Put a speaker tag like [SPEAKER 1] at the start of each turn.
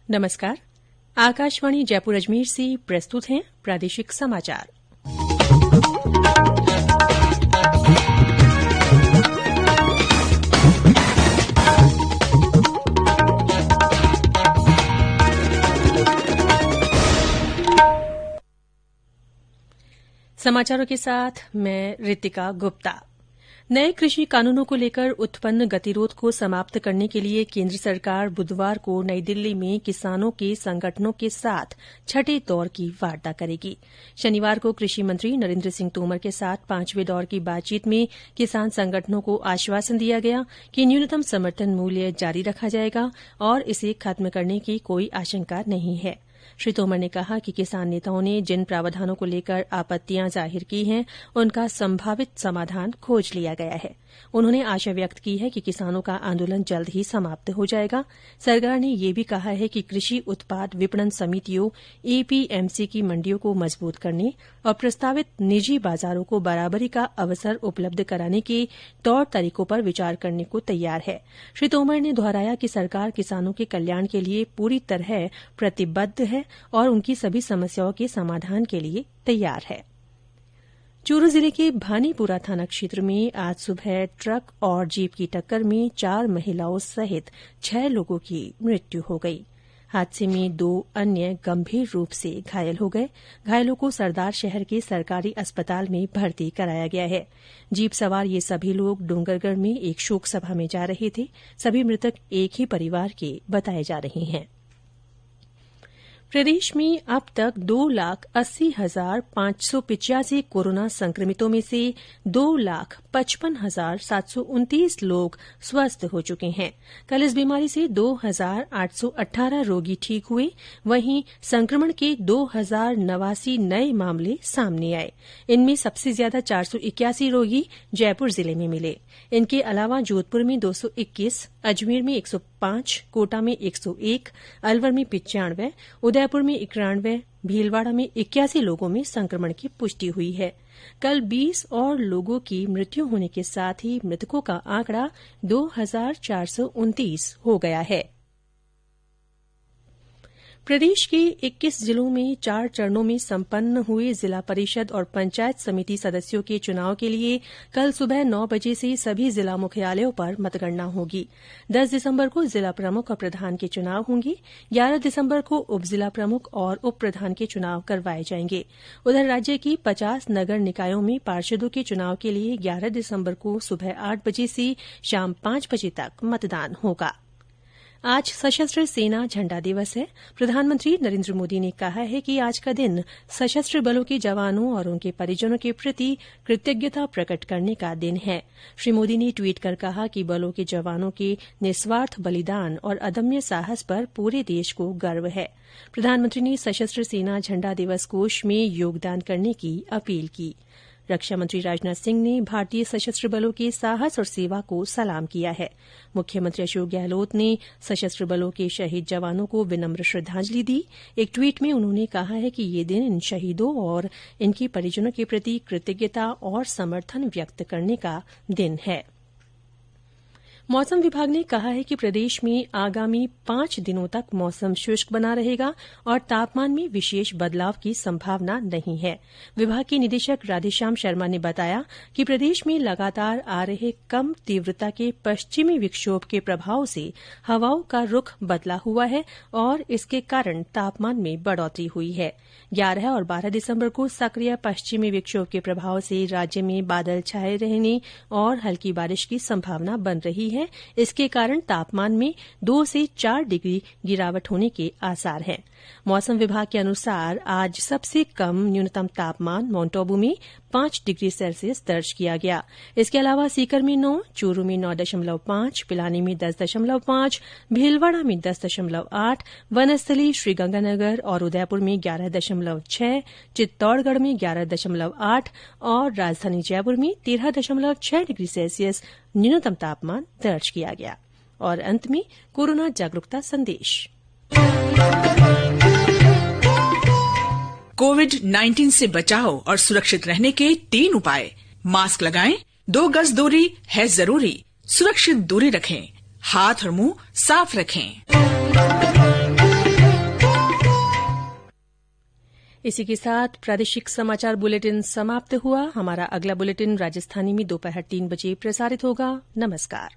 [SPEAKER 1] नमस्कार। आकाशवाणी जयपुर अजमेर से प्रस्तुत हैं प्रादेशिक समाचार। समाचारों के साथ मैं रितिका गुप्ता। नए कृषि कानूनों को लेकर उत्पन्न गतिरोध को समाप्त करने के लिए केंद्र सरकार बुधवार को नई दिल्ली में किसानों के संगठनों के साथ छठे दौर की वार्ता करेगी। शनिवार को कृषि मंत्री नरेंद्र सिंह तोमर के साथ पांचवें दौर की बातचीत में किसान संगठनों को आश्वासन दिया गया कि न्यूनतम समर्थन मूल्य जारी रखा जाएगा और इसे खत्म करने की कोई आशंका नहीं है। श्री तोमर ने कहा कि किसान नेताओं ने जिन प्रावधानों को लेकर आपत्तियां जाहिर की हैं उनका संभावित समाधान खोज लिया गया है। उन्होंने आशा व्यक्त की है कि किसानों का आंदोलन जल्द ही समाप्त हो जाएगा। सरकार ने यह भी कहा है कि कृषि उत्पाद विपणन समितियों एपीएमसी की मंडियों को मजबूत करने और प्रस्तावित निजी बाजारों को बराबरी का अवसर उपलब्ध कराने के तौर तरीकों पर विचार करने को तैयार है। श्री तोमर ने दोहराया कि सरकार किसानों के कल्याण के लिए पूरी तरह प्रतिबद्ध है और उनकी सभी समस्याओं के समाधान के लिए तैयार है। चूरू जिले के भानीपुरा थाना क्षेत्र में आज सुबह ट्रक और जीप की टक्कर में 4 महिलाओं सहित 6 लोगों की मृत्यु हो गई। हादसे में 2 अन्य गंभीर रूप से घायल हो गए। घायलों को सरदार शहर के सरकारी अस्पताल में भर्ती कराया गया है। जीप सवार ये सभी लोग डूंगरगढ़ में एक शोक सभा में जा रहे थे। सभी मृतक एक ही परिवार के बताए जा रहे हैं। प्रदेश में अब तक 2,80,585 कोरोना संक्रमितों में से 2,55,729 लोग स्वस्थ हो चुके हैं। कल इस बीमारी से 2,818 रोगी ठीक हुए। वहीं संक्रमण के 2,089 नए मामले सामने आए। इनमें सबसे ज्यादा 481 रोगी जयपुर जिले में मिले। इनके अलावा जोधपुर में 221, अजमेर में 105, कोटा में 101, अलवर में 95, उदयपुर में 91, भीलवाड़ा में 81 लोगों में संक्रमण की पुष्टि हुई है। कल 20 और लोगों की मृत्यु होने के साथ ही मृतकों का आंकड़ा 2,429 हो गया है। प्रदेश के 21 जिलों में 4 चरणों में संपन्न हुए जिला परिषद और पंचायत समिति सदस्यों के चुनाव के लिए कल सुबह 9 बजे से सभी जिला मुख्यालयों पर मतगणना होगी। 10 दिसंबर को जिला प्रमुख और प्रधान के चुनाव होंगे। 11 दिसंबर को उप जिला प्रमुख और उप प्रधान के चुनाव करवाए जाएंगे। उधर राज्य की 50 नगर निकायों में पार्षदों के चुनाव के लिए 11 दिसंबर को सुबह 8 बजे से शाम 5 बजे तक मतदान होगा। आज सशस्त्र सेना झंडा दिवस है। प्रधानमंत्री नरेंद्र मोदी ने कहा है कि आज का दिन सशस्त्र बलों के जवानों और उनके परिजनों के प्रति कृतज्ञता प्रकट करने का दिन है। श्री मोदी ने ट्वीट कर कहा कि बलों के जवानों के निस्वार्थ बलिदान और अदम्य साहस पर पूरे देश को गर्व है। प्रधानमंत्री ने सशस्त्र सेना झंडा दिवस कोष में योगदान करने की अपील की। रक्षा मंत्री राजनाथ सिंह ने भारतीय सशस्त्र बलों के साहस और सेवा को सलाम किया है। मुख्यमंत्री अशोक गहलोत ने सशस्त्र बलों के शहीद जवानों को विनम्र श्रद्धांजलि दी। एक ट्वीट में उन्होंने कहा है कि ये दिन इन शहीदों और इनके परिजनों के प्रति कृतज्ञता और समर्थन व्यक्त करने का दिन है। मौसम विभाग ने कहा है कि प्रदेश में आगामी 5 दिनों तक मौसम शुष्क बना रहेगा और तापमान में विशेष बदलाव की संभावना नहीं है। विभाग के निदेशक राधेश्याम शर्मा ने बताया कि प्रदेश में लगातार आ रहे कम तीव्रता के पश्चिमी विक्षोभ के प्रभाव से हवाओं का रुख बदला हुआ है और इसके कारण तापमान में बढ़ोतरी हुई है। 11 और 12 दिसंबर को सक्रिय पश्चिमी विक्षोभ के प्रभाव से राज्य में बादल छाये रहने और हल्की बारिश की संभावना बन रही है। इसके कारण तापमान में 2 से 4 डिग्री गिरावट होने के आसार हैं। मौसम विभाग के अनुसार आज सबसे कम न्यूनतम तापमान माउंट आबू में 5 डिग्री सेल्सियस दर्ज किया गया। इसके अलावा सीकर में 9, चूरू में 9.5, पिलानी में 10.5, भीलवाड़ा में 10.8, वनस्थली श्रीगंगानगर और उदयपुर में 11.6, चित्तौड़गढ़ में 11.8 और राजधानी जयपुर में 13.6 डिग्री सेल्सियस न्यूनतम तापमान दर्ज किया गया। और अंत में कोरोना जागरूकता संदेश।
[SPEAKER 2] कोविड-19 से बचाव और सुरक्षित रहने के 3 उपाय। मास्क लगाएं, 2 गज दूरी है जरूरी, सुरक्षित दूरी रखें, हाथ और मुंह साफ रखें।
[SPEAKER 1] इसी के साथ प्रादेशिक समाचार बुलेटिन समाप्त हुआ। हमारा अगला बुलेटिन राजस्थानी में दोपहर 3 बजे प्रसारित होगा। नमस्कार।